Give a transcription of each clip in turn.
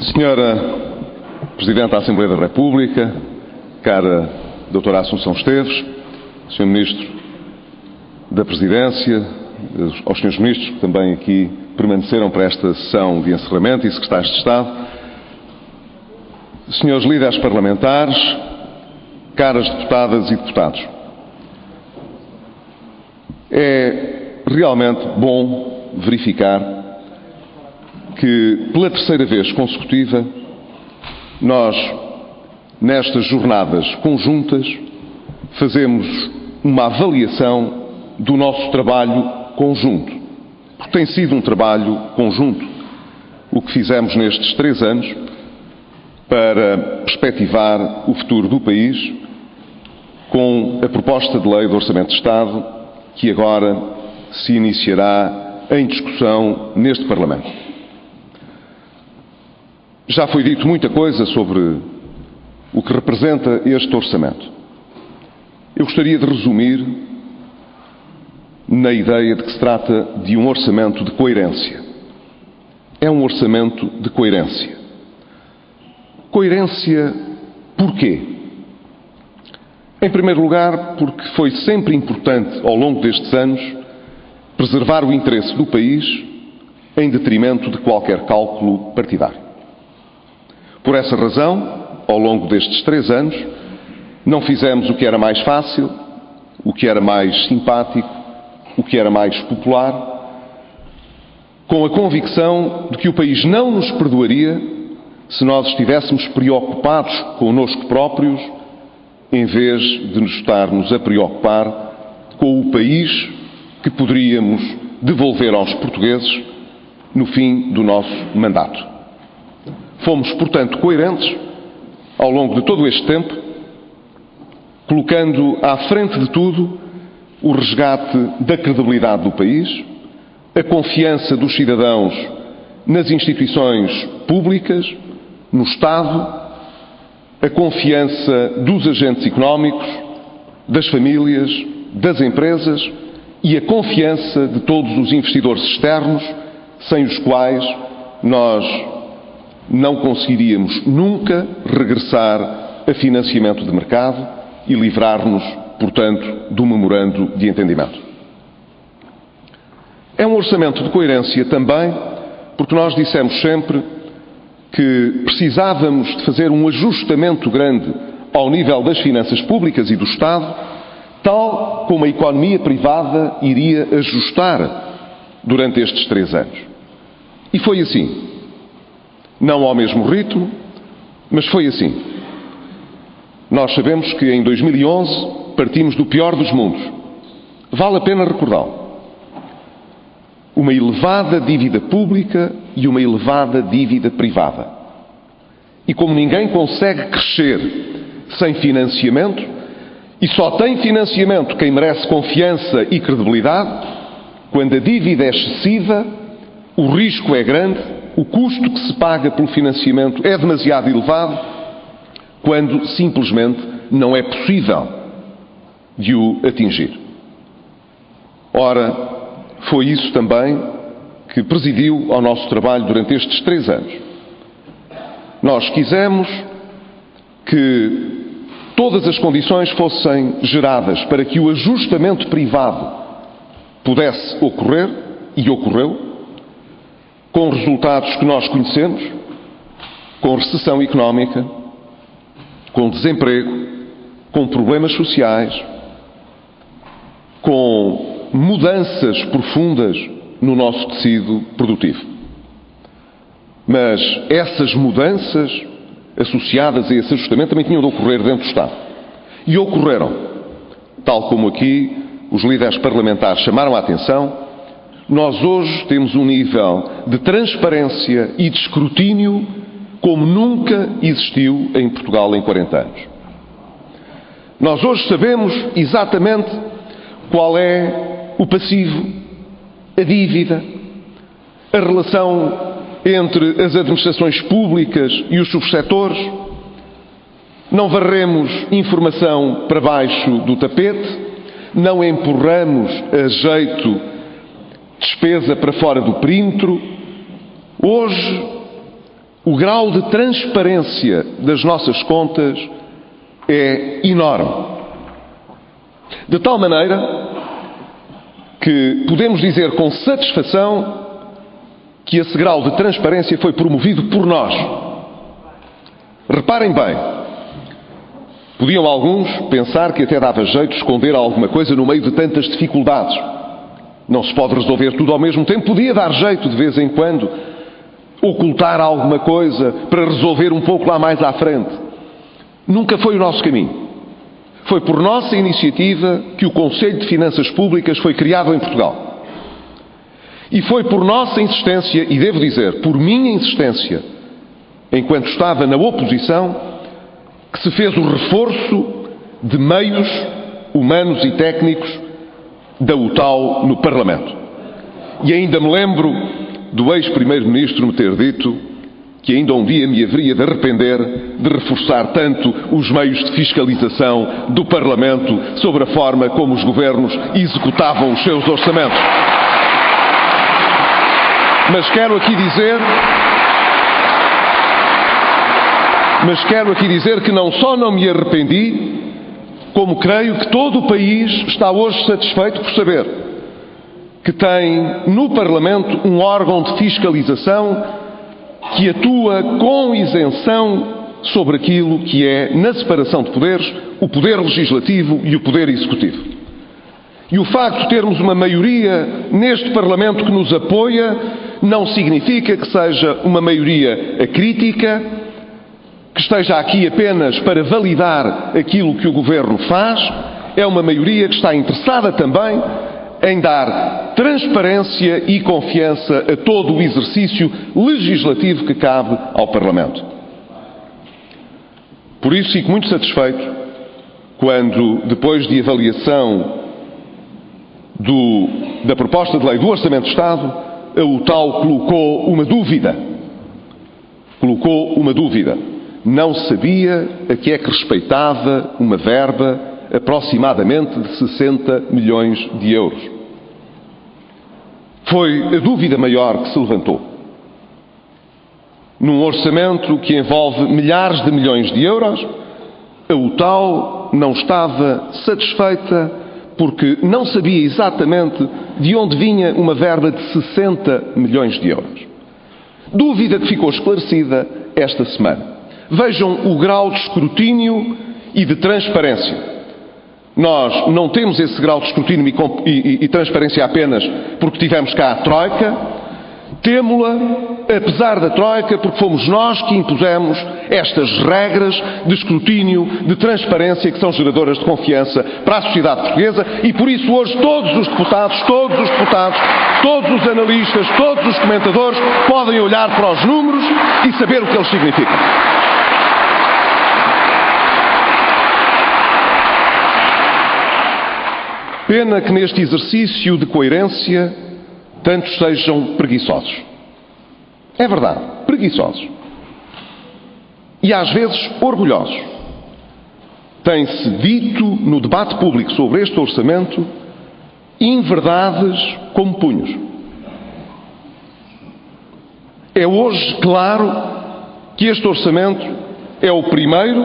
Senhora Presidente da Assembleia da República, cara doutora Assunção Esteves, Sr. Ministro da Presidência, aos Srs. Ministros que também aqui permaneceram para esta sessão de encerramento e Secretários de Estado, Senhores líderes parlamentares, caras deputadas e deputados, é realmente bom verificar que, pela terceira vez consecutiva, nós, nestas jornadas conjuntas, fazemos uma avaliação do nosso trabalho conjunto. Porque tem sido um trabalho conjunto o que fizemos nestes 3 anos para perspectivar o futuro do país com a proposta de lei do Orçamento de Estado que agora se iniciará em discussão neste Parlamento. Já foi dito muita coisa sobre o que representa este orçamento. Eu gostaria de resumir na ideia de que se trata de um orçamento de coerência. É um orçamento de coerência. Coerência porquê? Em primeiro lugar, porque foi sempre importante, ao longo destes anos, preservar o interesse do país em detrimento de qualquer cálculo partidário. Por essa razão, ao longo destes 3 anos, não fizemos o que era mais fácil, o que era mais simpático, o que era mais popular, com a convicção de que o país não nos perdoaria se nós estivéssemos preocupados connosco próprios, em vez de nos estarmos a preocupar com o país que poderíamos devolver aos portugueses no fim do nosso mandato. Fomos, portanto, coerentes ao longo de todo este tempo, colocando à frente de tudo o resgate da credibilidade do país, a confiança dos cidadãos nas instituições públicas, no Estado, a confiança dos agentes económicos, das famílias, das empresas e a confiança de todos os investidores externos, sem os quais nós não conseguiríamos nunca regressar a financiamento de mercado e livrar-nos, portanto, do memorando de entendimento. É um orçamento de coerência também, porque nós dissemos sempre que precisávamos de fazer um ajustamento grande ao nível das finanças públicas e do Estado, tal como a economia privada iria ajustar durante estes 3 anos. E foi assim. Não ao mesmo ritmo, mas foi assim. Nós sabemos que em 2011 partimos do pior dos mundos. Vale a pena recordá-lo. Uma elevada dívida pública e uma elevada dívida privada. E como ninguém consegue crescer sem financiamento, e só tem financiamento quem merece confiança e credibilidade, quando a dívida é excessiva, o risco é grande, o custo que se paga pelo financiamento é demasiado elevado, quando simplesmente não é possível de o atingir. Ora, foi isso também que presidiu ao nosso trabalho durante estes 3 anos. Nós quisemos que todas as condições fossem geradas para que o ajustamento privado pudesse ocorrer, e ocorreu, com resultados que nós conhecemos, com recessão económica, com desemprego, com problemas sociais, com mudanças profundas no nosso tecido produtivo. Mas essas mudanças associadas a esse ajustamento também tinham de ocorrer dentro do Estado. E ocorreram. Tal como aqui os líderes parlamentares chamaram a atenção, nós hoje temos um nível de transparência e de escrutínio como nunca existiu em Portugal em 40 anos. Nós hoje sabemos exatamente qual é o passivo, a dívida, a relação entre as administrações públicas e os subsetores. Não varremos informação para baixo do tapete, não empurramos a jeito despesa para fora do perímetro. Hoje o grau de transparência das nossas contas é enorme. De tal maneira que podemos dizer com satisfação que esse grau de transparência foi promovido por nós. Reparem bem, podiam alguns pensar que até dava jeito de esconder alguma coisa no meio de tantas dificuldades. Não se pode resolver tudo ao mesmo tempo. Podia dar jeito de vez em quando ocultar alguma coisa para resolver um pouco lá mais à frente. Nunca foi o nosso caminho. Foi por nossa iniciativa que o Conselho de Finanças Públicas foi criado em Portugal. E foi por nossa insistência, e devo dizer, por minha insistência, enquanto estava na oposição, que se fez o reforço de meios humanos e técnicos da UTAU no Parlamento. E ainda me lembro do ex-primeiro-ministro me ter dito que ainda um dia me haveria de arrepender de reforçar tanto os meios de fiscalização do Parlamento sobre a forma como os governos executavam os seus orçamentos. Mas quero aqui dizer que não só não me arrependi, como creio que todo o país está hoje satisfeito por saber que tem no Parlamento um órgão de fiscalização que atua com isenção sobre aquilo que é, na separação de poderes, o poder legislativo e o poder executivo. E o facto de termos uma maioria neste Parlamento que nos apoia não significa que seja uma maioria acrítica, que esteja aqui apenas para validar aquilo que o Governo faz. É uma maioria que está interessada também em dar transparência e confiança a todo o exercício legislativo que cabe ao Parlamento. Por isso fico muito satisfeito quando, depois de avaliação da proposta de lei do Orçamento de Estado, a UTAU colocou uma dúvida. Não sabia a que é que respeitava uma verba aproximadamente de 60 milhões de euros. Foi a dúvida maior que se levantou. Num orçamento que envolve milhares de milhões de euros, a UTAU não estava satisfeita porque não sabia exatamente de onde vinha uma verba de 60 milhões de euros. Dúvida que ficou esclarecida esta semana. Vejam o grau de escrutínio e de transparência. Nós não temos esse grau de escrutínio e transparência apenas porque tivemos cá a Troika. Temo-la, apesar da Troika, porque fomos nós que impusemos estas regras de escrutínio, de transparência, que são geradoras de confiança para a sociedade portuguesa, e por isso hoje todos os deputados, todos os analistas, todos os comentadores podem olhar para os números e saber o que eles significam. Pena que neste exercício de coerência tantos sejam preguiçosos. É verdade, preguiçosos. E às vezes orgulhosos. Tem-se dito no debate público sobre este orçamento inverdades como punhos. É hoje claro que este orçamento é o primeiro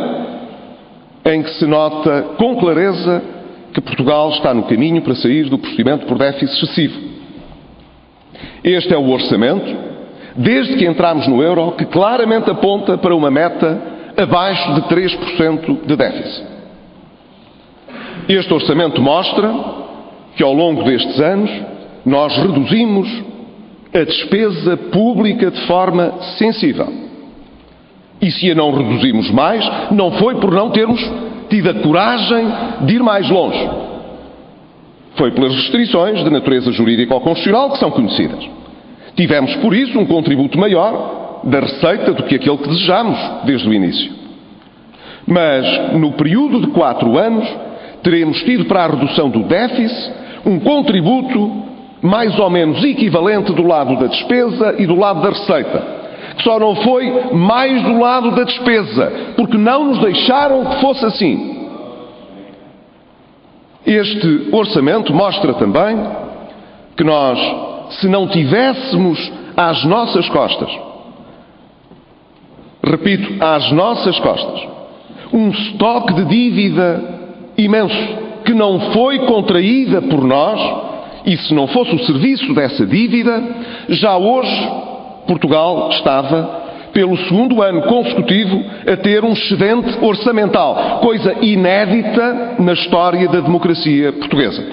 em que se nota com clareza que Portugal está no caminho para sair do procedimento por déficit excessivo. Este é o orçamento, desde que entramos no euro, que claramente aponta para uma meta abaixo de 3% de déficit. Este orçamento mostra que ao longo destes anos nós reduzimos a despesa pública de forma sensível. E se a não reduzimos mais, não foi por não termos tido a coragem de ir mais longe. Foi pelas restrições de natureza jurídica ou constitucional que são conhecidas. Tivemos, por isso, um contributo maior da receita do que aquele que desejámos desde o início. Mas, no período de 4 anos, teremos tido para a redução do déficit um contributo mais ou menos equivalente do lado da despesa e do lado da receita. Que só não foi mais do lado da despesa, porque não nos deixaram que fosse assim. Este orçamento mostra também que nós, se não tivéssemos às nossas costas repito, às nossas costas, um estoque de dívida imenso que não foi contraída por nós, e se não fosse o serviço dessa dívida, já hoje Portugal estava, pelo segundo ano consecutivo, a ter um excedente orçamental, coisa inédita na história da democracia portuguesa.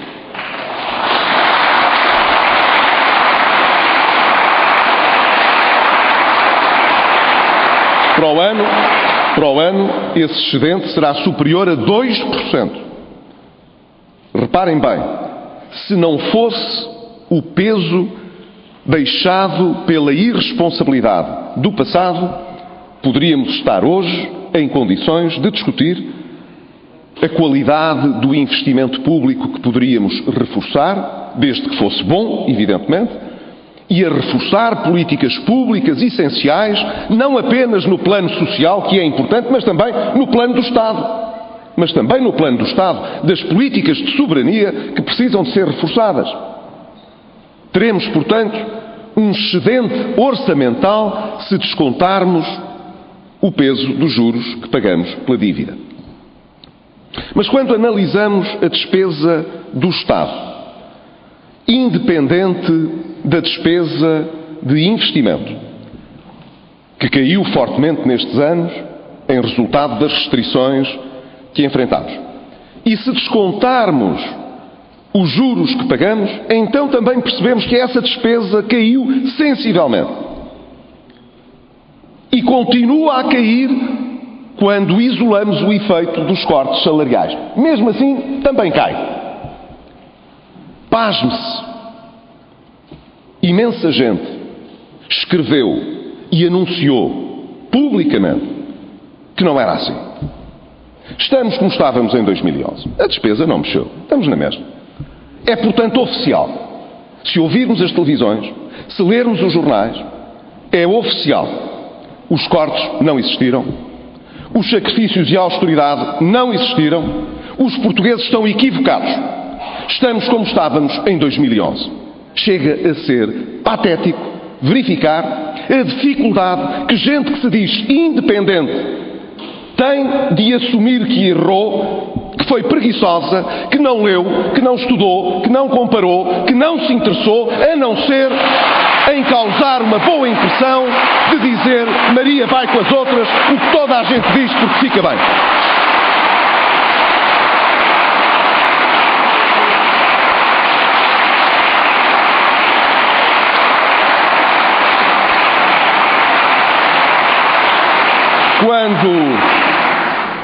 Para o ano, esse excedente será superior a 2%. Reparem bem, se não fosse o peso deixado pela irresponsabilidade do passado, poderíamos estar hoje em condições de discutir a qualidade do investimento público que poderíamos reforçar, desde que fosse bom, evidentemente, e a reforçar políticas públicas essenciais, não apenas no plano social, que é importante, mas também no plano do Estado. Das políticas de soberania que precisam de ser reforçadas. Teremos, portanto, um excedente orçamental se descontarmos o peso dos juros que pagamos pela dívida. Mas quando analisamos a despesa do Estado, independente da despesa de investimento, que caiu fortemente nestes anos em resultado das restrições que enfrentamos, e se descontarmos os juros que pagamos, então também percebemos que essa despesa caiu sensivelmente. E continua a cair quando isolamos o efeito dos cortes salariais. Mesmo assim, também cai. Pasme-se. Imensa gente escreveu e anunciou publicamente que não era assim. Estamos como estávamos em 2011. A despesa não mexeu. Estamos na mesma. É, portanto, oficial. Se ouvirmos as televisões, se lermos os jornais, é oficial. Os cortes não existiram. Os sacrifícios e a austeridade não existiram. Os portugueses estão equivocados. Estamos como estávamos em 2011. Chega a ser patético verificar a dificuldade que gente que se diz independente tem de assumir que errou, que foi preguiçosa, que não leu, que não estudou, que não comparou, que não se interessou, a não ser em causar uma boa impressão de dizer Maria vai com as outras, o que toda a gente diz porque fica bem.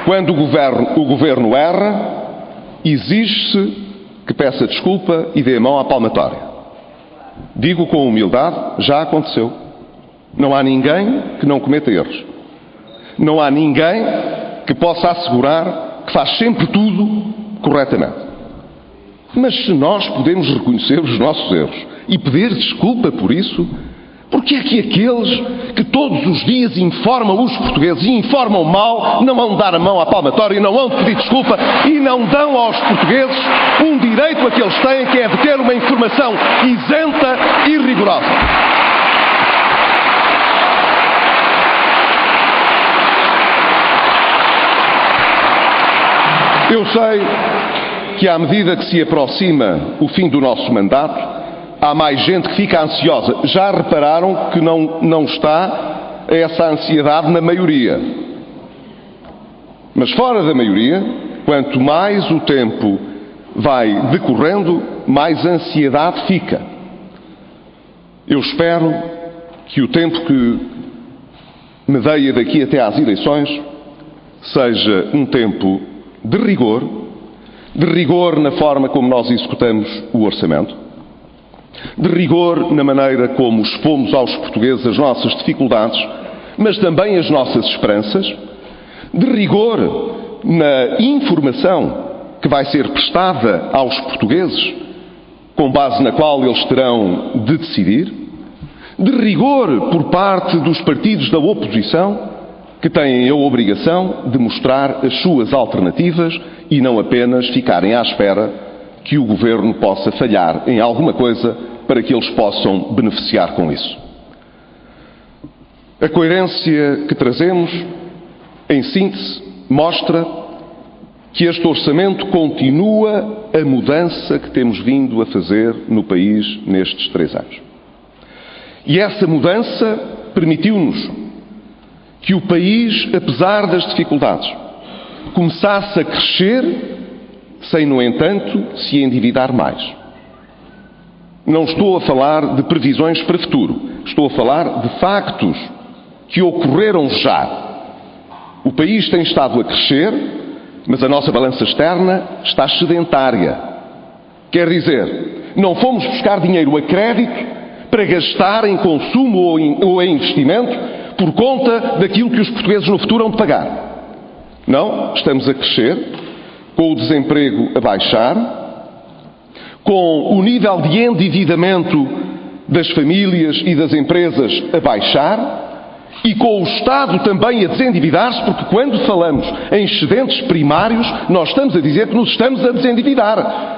Quando o Governo erra, exige-se que peça desculpa e dê a mão à palmatória. Digo com humildade, já aconteceu. Não há ninguém que não cometa erros. Não há ninguém que possa assegurar que faz sempre tudo corretamente. Mas se nós podemos reconhecer os nossos erros e pedir desculpa por isso, porque é que aqueles que todos os dias informam os portugueses e informam mal não vão dar a mão à palmatória e não vão pedir desculpa e não dão aos portugueses um direito a que eles têm, que é de ter uma informação isenta e rigorosa? Eu sei que à medida que se aproxima o fim do nosso mandato, há mais gente que fica ansiosa. Já repararam que não está essa ansiedade na maioria. Mas fora da maioria, quanto mais o tempo vai decorrendo, mais ansiedade fica. Eu espero que o tempo que me deia daqui até às eleições seja um tempo de rigor na forma como nós executamos o orçamento, de rigor na maneira como expomos aos portugueses as nossas dificuldades, mas também as nossas esperanças, de rigor na informação que vai ser prestada aos portugueses, com base na qual eles terão de decidir, de rigor por parte dos partidos da oposição, que têm a obrigação de mostrar as suas alternativas e não apenas ficarem à espera que o Governo possa falhar em alguma coisa para que eles possam beneficiar com isso. A coerência que trazemos, em síntese, mostra que este orçamento continua a mudança que temos vindo a fazer no país nestes 3 anos. E essa mudança permitiu-nos que o país, apesar das dificuldades, começasse a crescer sem, no entanto, se endividar mais. Não estou a falar de previsões para o futuro, estou a falar de factos que ocorreram já. O país tem estado a crescer, mas a nossa balança externa está sedentária. Quer dizer, não fomos buscar dinheiro a crédito para gastar em consumo ou em investimento por conta daquilo que os portugueses no futuro hão de pagar. Não, estamos a crescer, com o desemprego a baixar, com o nível de endividamento das famílias e das empresas a baixar, e com o Estado também a desendividar-se, porque quando falamos em excedentes primários, nós estamos a dizer que nos estamos a desendividar.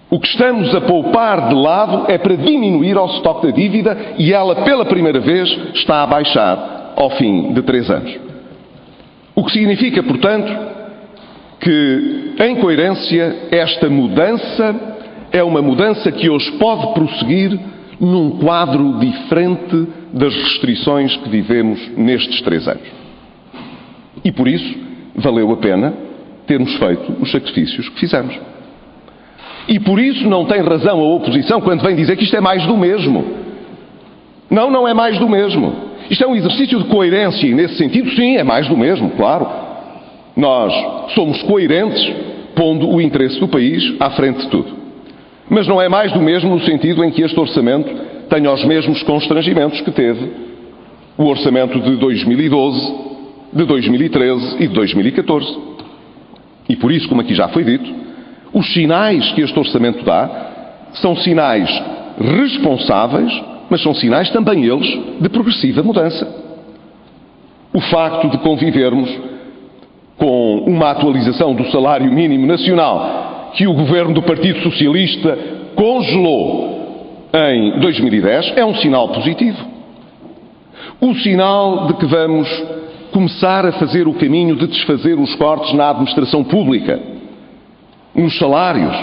O que estamos a poupar de lado é para diminuir o estoque da dívida e ela, pela primeira vez, está a baixar ao fim de 3 anos. O que significa, portanto, que, em coerência, esta mudança é uma mudança que hoje pode prosseguir num quadro diferente das restrições que vivemos nestes 3 anos. E por isso valeu a pena termos feito os sacrifícios que fizemos. E por isso não tem razão a oposição quando vem dizer que isto é mais do mesmo. Não, não é mais do mesmo. Isto é um exercício de coerência e, nesse sentido, sim, é mais do mesmo, claro. Nós somos coerentes pondo o interesse do país à frente de tudo. Mas não é mais do mesmo no sentido em que este orçamento tenha os mesmos constrangimentos que teve o orçamento de 2012, de 2013 e de 2014. E por isso, como aqui já foi dito, os sinais que este orçamento dá são sinais responsáveis, mas são sinais também eles de progressiva mudança. O facto de convivermos com uma atualização do salário mínimo nacional que o governo do Partido Socialista congelou em 2010 é um sinal positivo. O sinal de que vamos começar a fazer o caminho de desfazer os cortes na administração pública, nos salários,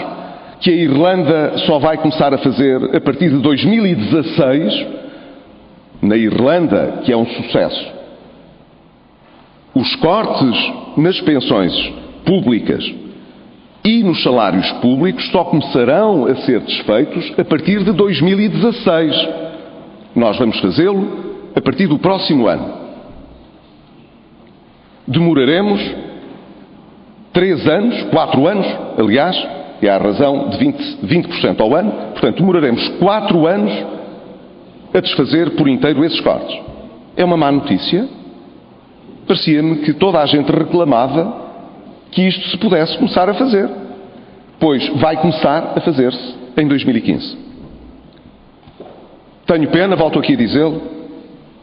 que a Irlanda só vai começar a fazer a partir de 2016, na Irlanda, que é um sucesso. Os cortes nas pensões públicas e nos salários públicos só começarão a ser desfeitos a partir de 2016. Nós vamos fazê-lo a partir do próximo ano. Demoraremos 3 anos, 4 anos, aliás, é a razão de 20% ao ano, portanto, demoraremos 4 anos a desfazer por inteiro esses cortes. É uma má notícia? Parecia-me que toda a gente reclamava que isto se pudesse começar a fazer, pois vai começar a fazer-se em 2015. Tenho pena, volto aqui a dizê-lo,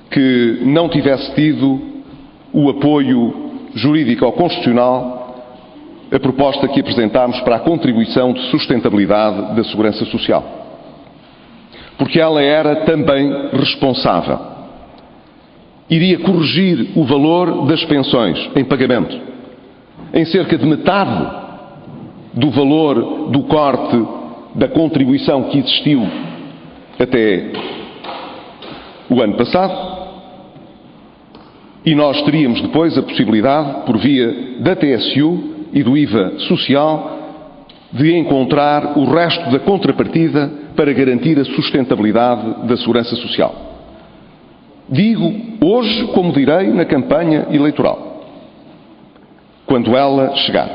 que não tivesse tido o apoio jurídico ou constitucional a proposta que apresentámos para a contribuição de sustentabilidade da Segurança Social. Porque ela era também responsável. Iria corrigir o valor das pensões em pagamento em cerca de metade do valor do corte da contribuição que existiu até o ano passado, e nós teríamos depois a possibilidade, por via da TSU e do IVA social, de encontrar o resto da contrapartida para garantir a sustentabilidade da segurança social. Digo hoje, como direi na campanha eleitoral, quando ela chegar.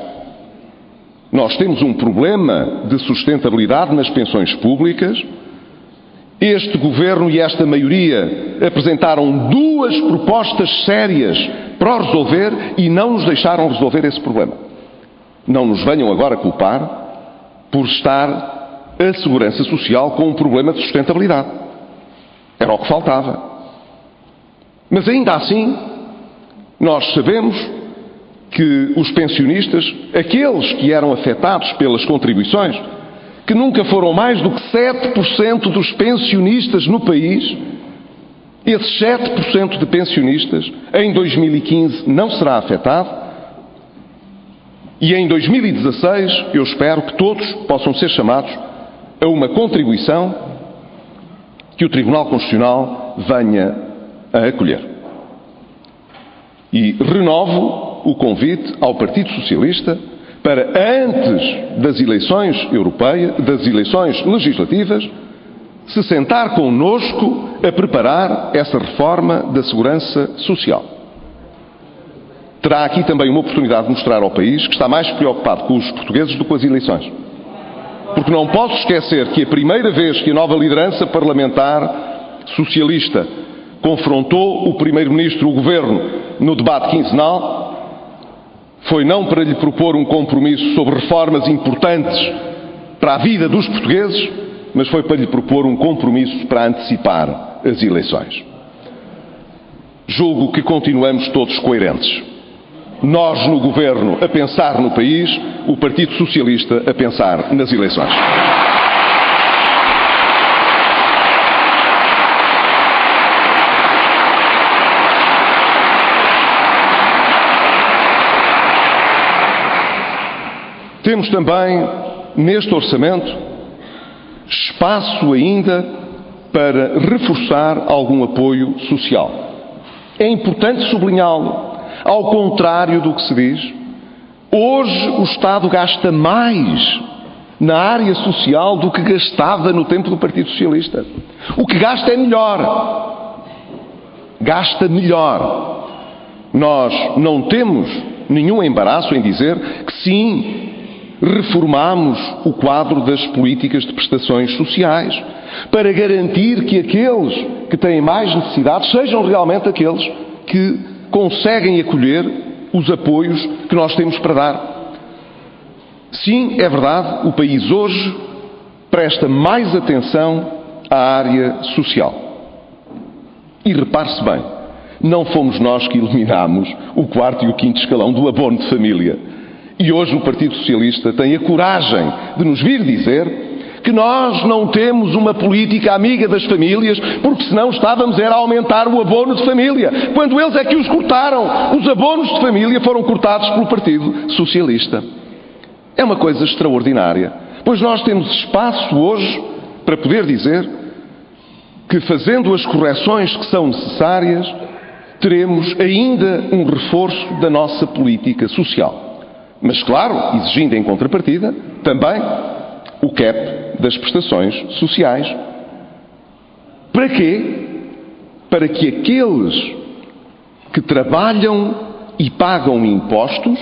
Nós temos um problema de sustentabilidade nas pensões públicas. Este Governo e esta maioria apresentaram 2 propostas sérias para o resolver e não nos deixaram resolver esse problema. Não nos venham agora culpar por estar a Segurança Social com um problema de sustentabilidade. Era o que faltava. Mas ainda assim, nós sabemos que os pensionistas, aqueles que eram afetados pelas contribuições, que nunca foram mais do que 7% dos pensionistas no país, Esses 7% de pensionistas, em 2015, não será afetado. E em 2016, eu espero que todos possam ser chamados a uma contribuição que o Tribunal Constitucional venha a acolher. E renovo o convite ao Partido Socialista para, antes das eleições europeias, das eleições legislativas, se sentar connosco a preparar essa reforma da segurança social. Terá aqui também uma oportunidade de mostrar ao país que está mais preocupado com os portugueses do que com as eleições. Porque não posso esquecer que a primeira vez que a nova liderança parlamentar socialista confrontou o Primeiro-Ministro, o Governo, no debate quinzenal, foi não para lhe propor um compromisso sobre reformas importantes para a vida dos portugueses, mas foi para lhe propor um compromisso para antecipar as eleições. Julgo que continuamos todos coerentes. Nós no Governo a pensar no país, o Partido Socialista a pensar nas eleições. Temos também, neste orçamento, espaço ainda para reforçar algum apoio social. É importante sublinhá-lo. Ao contrário do que se diz, hoje o Estado gasta mais na área social do que gastava no tempo do Partido Socialista. O que gasta é melhor. Gasta melhor. Nós não temos nenhum embaraço em dizer que sim, reformamos o quadro das políticas de prestações sociais para garantir que aqueles que têm mais necessidades sejam realmente aqueles que conseguem acolher os apoios que nós temos para dar. Sim, é verdade, o país hoje presta mais atenção à área social. E repare-se bem, não fomos nós que eliminámos o quarto e o quinto escalão do abono de família. E hoje o Partido Socialista tem a coragem de nos vir dizer que nós não temos uma política amiga das famílias, porque senão estávamos a aumentar o abono de família, quando eles é que os cortaram. Os abonos de família foram cortados pelo Partido Socialista. É uma coisa extraordinária, pois nós temos espaço hoje para poder dizer que, fazendo as correções que são necessárias, teremos ainda um reforço da nossa política social. Mas, claro, exigindo em contrapartida também o cap das prestações sociais. Para quê? Para que aqueles que trabalham e pagam impostos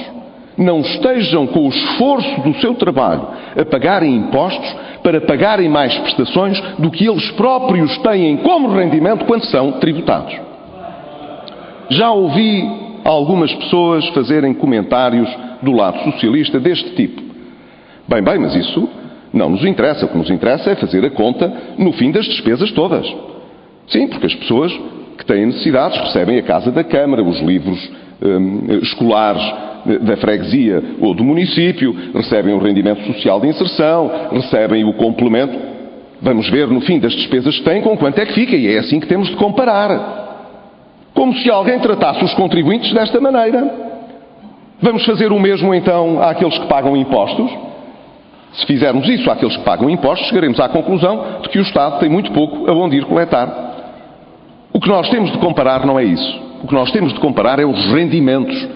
não estejam com o esforço do seu trabalho a pagarem impostos para pagarem mais prestações do que eles próprios têm como rendimento quando são tributados. Já ouvi algumas pessoas fazerem comentários do lado socialista deste tipo. Bem, mas isso não nos interessa. O que nos interessa é fazer a conta no fim das despesas todas. Sim, porque as pessoas que têm necessidades recebem a casa da Câmara, os livros escolares da freguesia ou do município, recebem o rendimento social de inserção, recebem o complemento. Vamos ver no fim das despesas que têm com quanto é que fica, e é assim que temos de comparar. Como se alguém tratasse os contribuintes desta maneira. Vamos fazer o mesmo então àqueles que pagam impostos? Se fizermos isso àqueles que pagam impostos, chegaremos à conclusão de que o Estado tem muito pouco aonde ir coletar. O que nós temos de comparar não é isso. O que nós temos de comparar é os rendimentos.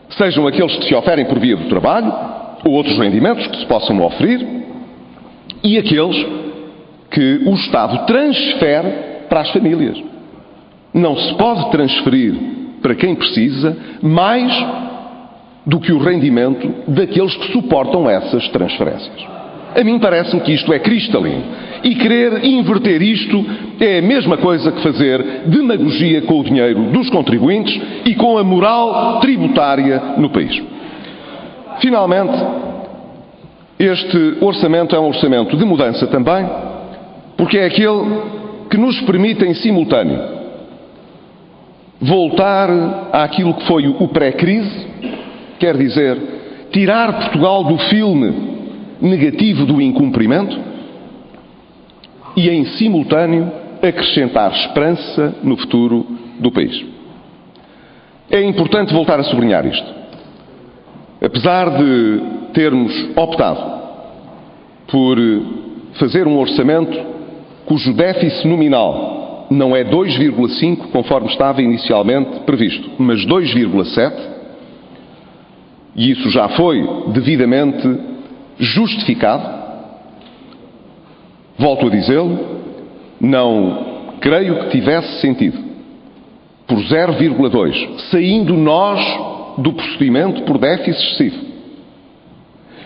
Sejam aqueles que se oferem por via do trabalho, ou outros rendimentos que se possam oferir, e aqueles que o Estado transfere para as famílias. Não se pode transferir para quem precisa mais do que o rendimento daqueles que suportam essas transferências. A mim parece-me que isto é cristalino. E querer inverter isto é a mesma coisa que fazer demagogia com o dinheiro dos contribuintes e com a moral tributária no país. Finalmente, este orçamento é um orçamento de mudança também, porque é aquele que nos permite em simultâneo voltar àquilo que foi o pré-crise, quer dizer, tirar Portugal do filme negativo do incumprimento e, em simultâneo, acrescentar esperança no futuro do país. É importante voltar a sublinhar isto. Apesar de termos optado por fazer um orçamento cujo déficit nominal não é 2,5, conforme estava inicialmente previsto, mas 2,7, e isso já foi devidamente justificado, volto a dizê-lo, não creio que tivesse sentido, por 0,2, saindo nós do procedimento por déficit excessivo,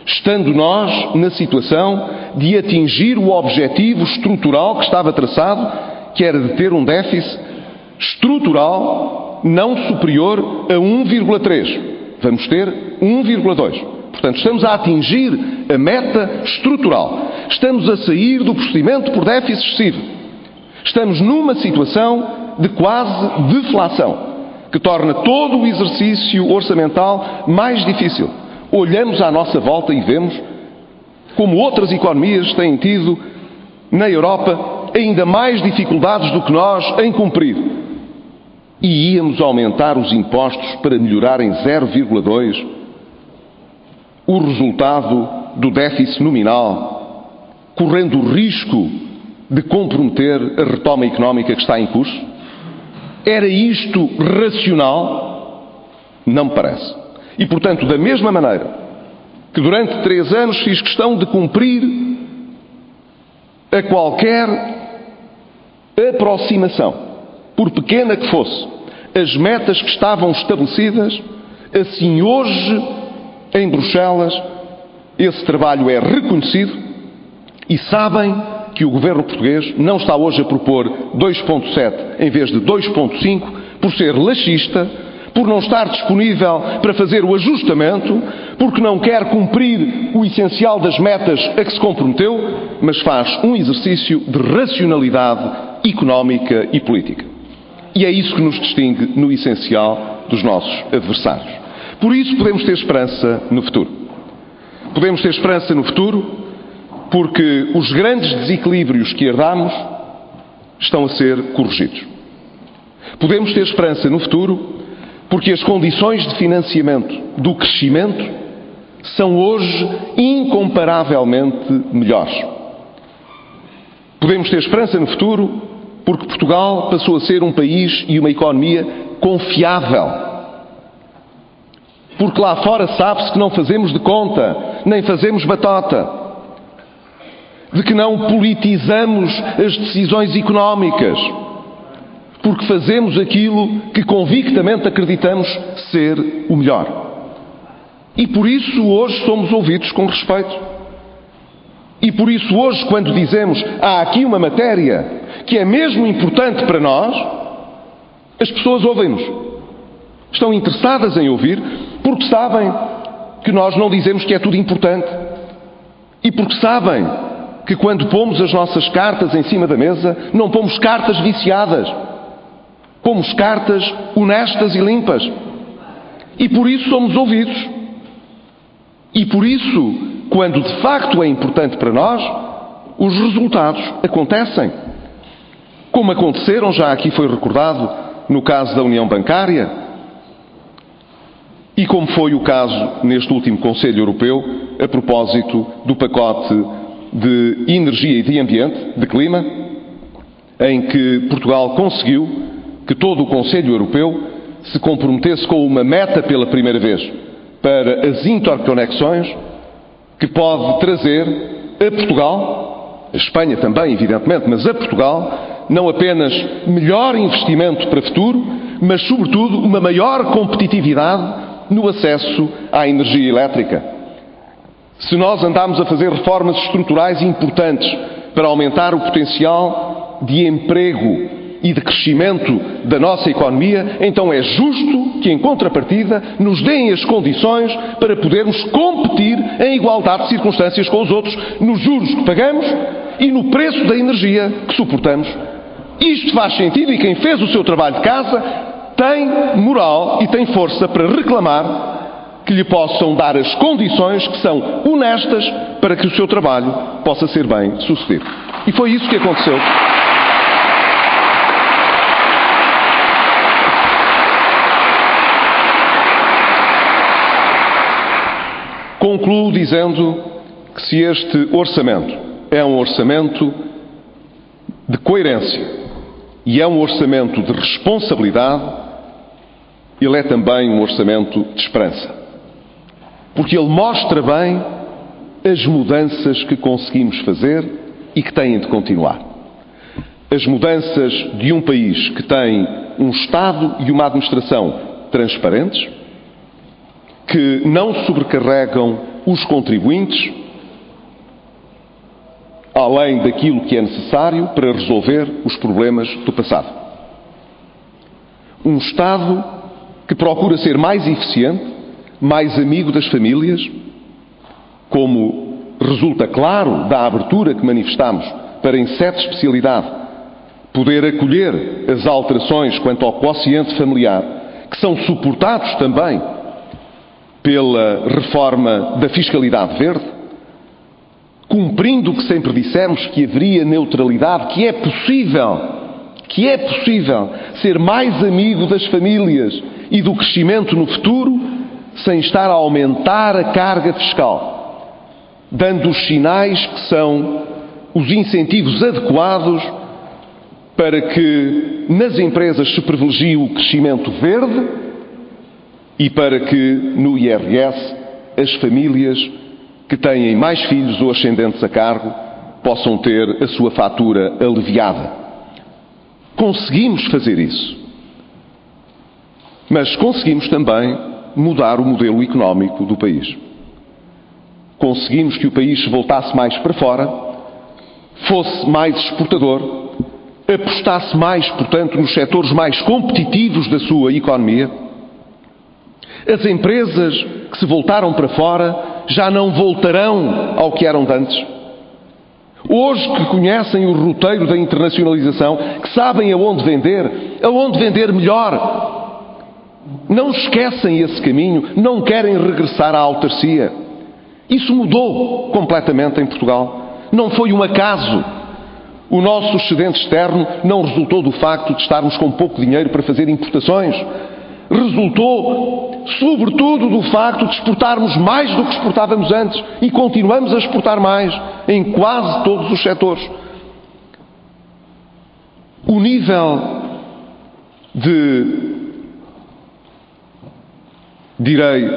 estando nós na situação de atingir o objetivo estrutural que estava traçado, que era de ter um déficit estrutural não superior a 1,3. Vamos ter 1,2. Portanto, estamos a atingir a meta estrutural. Estamos a sair do procedimento por déficit excessivo. Estamos numa situação de quase deflação, que torna todo o exercício orçamental mais difícil. Olhamos à nossa volta e vemos como outras economias têm tido, na Europa, ainda mais dificuldades do que nós em cumprir. E íamos aumentar os impostos para melhorar em 0,2 o resultado do déficit nominal, correndo o risco de comprometer a retoma económica que está em curso? Era isto racional? Não me parece. E, portanto, da mesma maneira que durante 3 anos fiz questão de cumprir a qualquer aproximação, por pequena que fosse, as metas que estavam estabelecidas, assim hoje, em Bruxelas, esse trabalho é reconhecido e sabem que o governo português não está hoje a propor 2,7 em vez de 2,5 por ser laxista, por não estar disponível para fazer o ajustamento, porque não quer cumprir o essencial das metas a que se comprometeu, mas faz um exercício de racionalidade económica e política. E é isso que nos distingue no essencial dos nossos adversários. Por isso podemos ter esperança no futuro. Podemos ter esperança no futuro porque os grandes desequilíbrios que herdamos estão a ser corrigidos. Podemos ter esperança no futuro porque as condições de financiamento do crescimento são hoje incomparavelmente melhores. Podemos ter esperança no futuro porque Portugal passou a ser um país e uma economia confiável. Porque lá fora sabe-se que não fazemos de conta, nem fazemos batota, de que não politizamos as decisões económicas, porque fazemos aquilo que convictamente acreditamos ser o melhor. E por isso hoje somos ouvidos com respeito. E por isso hoje, quando dizemos há aqui uma matéria que é mesmo importante para nós, as pessoas ouvem-nos. Estão interessadas em ouvir, porque sabem que nós não dizemos que é tudo importante. E porque sabem que quando pomos as nossas cartas em cima da mesa, não pomos cartas viciadas. Pomos cartas honestas e limpas. E por isso somos ouvidos. E por isso, quando de facto é importante para nós, os resultados acontecem. Como aconteceram, já aqui foi recordado, no caso da União Bancária, e como foi o caso neste último Conselho Europeu, a propósito do pacote de energia e de ambiente, de clima, em que Portugal conseguiu que todo o Conselho Europeu se comprometesse com uma meta pela primeira vez para as interconexões que pode trazer a Portugal, a Espanha também, evidentemente, mas a Portugal, não apenas melhor investimento para o futuro, mas, sobretudo, uma maior competitividade no acesso à energia elétrica. Se nós andarmos a fazer reformas estruturais importantes para aumentar o potencial de emprego e de crescimento da nossa economia, então é justo que, em contrapartida, nos deem as condições para podermos competir em igualdade de circunstâncias com os outros, nos juros que pagamos e no preço da energia que suportamos. Isto faz sentido e quem fez o seu trabalho de casa tem moral e tem força para reclamar que lhe possam dar as condições que são honestas para que o seu trabalho possa ser bem sucedido. E foi isso que aconteceu. Concluo dizendo que se este orçamento é um orçamento de coerência e é um orçamento de responsabilidade, ele é também um orçamento de esperança. Porque ele mostra bem as mudanças que conseguimos fazer e que têm de continuar. As mudanças de um país que tem um Estado e uma administração transparentes, que não sobrecarregam os contribuintes, além daquilo que é necessário para resolver os problemas do passado. Um Estado que procura ser mais eficiente, mais amigo das famílias, como resulta claro da abertura que manifestamos para, em certa especialidade, poder acolher as alterações quanto ao quociente familiar, que são suportados também pela reforma da fiscalidade verde, cumprindo o que sempre dissemos, que haveria neutralidade, que é possível ser mais amigo das famílias e do crescimento no futuro, sem estar a aumentar a carga fiscal, dando os sinais que são os incentivos adequados para que nas empresas se privilegie o crescimento verde e para que no IRS as famílias que têm mais filhos ou ascendentes a cargo possam ter a sua fatura aliviada. Conseguimos fazer isso. Mas conseguimos também mudar o modelo económico do país. Conseguimos que o país se voltasse mais para fora, fosse mais exportador, apostasse mais, portanto, nos setores mais competitivos da sua economia. As empresas que se voltaram para fora já não voltarão ao que eram de antes. Hoje que conhecem o roteiro da internacionalização, que sabem aonde vender melhor, não esquecem esse caminho, não querem regressar à autarcia. Isso mudou completamente em Portugal. Não foi um acaso. O nosso excedente externo não resultou do facto de estarmos com pouco dinheiro para fazer importações. Resultou, sobretudo, do facto de exportarmos mais do que exportávamos antes e continuamos a exportar mais em quase todos os setores. O nível de, direi,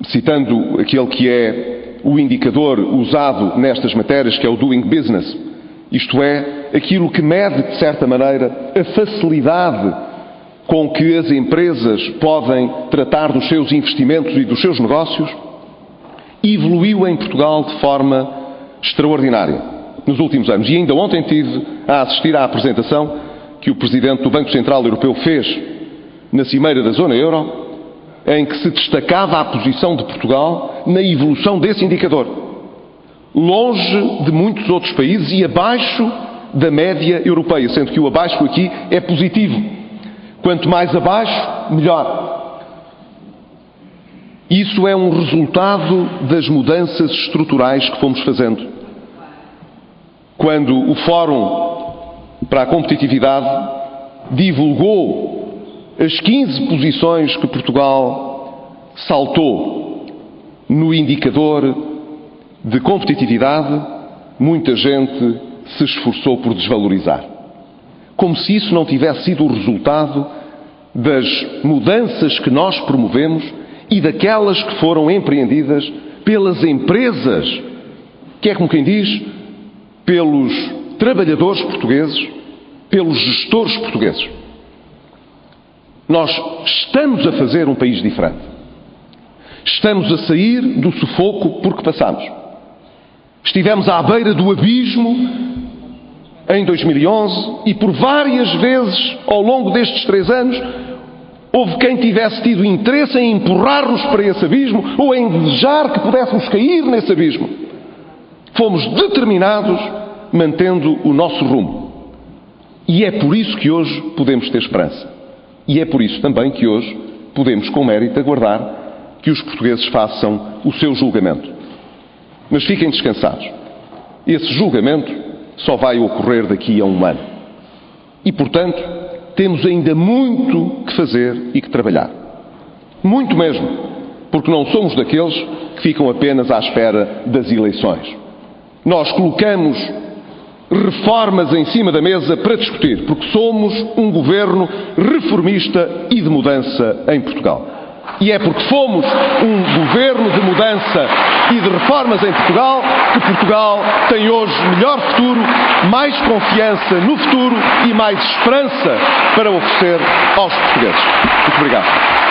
citando aquele que é o indicador usado nestas matérias, que é o Doing Business, isto é, aquilo que mede, de certa maneira, a facilidade com que as empresas podem tratar dos seus investimentos e dos seus negócios, evoluiu em Portugal de forma extraordinária nos últimos anos. E ainda ontem tive a assistir à apresentação que o Presidente do Banco Central Europeu fez na Cimeira da Zona Euro, em que se destacava a posição de Portugal na evolução desse indicador, longe de muitos outros países e abaixo da média europeia, sendo que o abaixo aqui é positivo. Quanto mais abaixo, melhor. Isso é um resultado das mudanças estruturais que fomos fazendo. Quando o Fórum para a Competitividade divulgou as 15 posições que Portugal saltou no indicador de competitividade, muita gente se esforçou por desvalorizar. Como se isso não tivesse sido o resultado das mudanças que nós promovemos e daquelas que foram empreendidas pelas empresas, que é como quem diz, pelos trabalhadores portugueses, pelos gestores portugueses. Nós estamos a fazer um país diferente. Estamos a sair do sufoco por que passamos. Estivemos à beira do abismo em 2011 e por várias vezes ao longo destes 3 anos houve quem tivesse tido interesse em empurrar-nos para esse abismo ou em desejar que pudéssemos cair nesse abismo. Fomos determinados mantendo o nosso rumo. E é por isso que hoje podemos ter esperança. E é por isso também que hoje podemos, com mérito, aguardar que os portugueses façam o seu julgamento. Mas fiquem descansados. Esse julgamento só vai ocorrer daqui a 1 ano. E, portanto, temos ainda muito que fazer e que trabalhar. Muito mesmo. porque não somos daqueles que ficam apenas à espera das eleições. Nós colocamos reformas em cima da mesa para discutir, porque somos um governo reformista e de mudança em Portugal. E é porque fomos um governo de mudança e de reformas em Portugal que Portugal tem hoje melhor futuro, mais confiança no futuro e mais esperança para oferecer aos portugueses. Muito obrigado.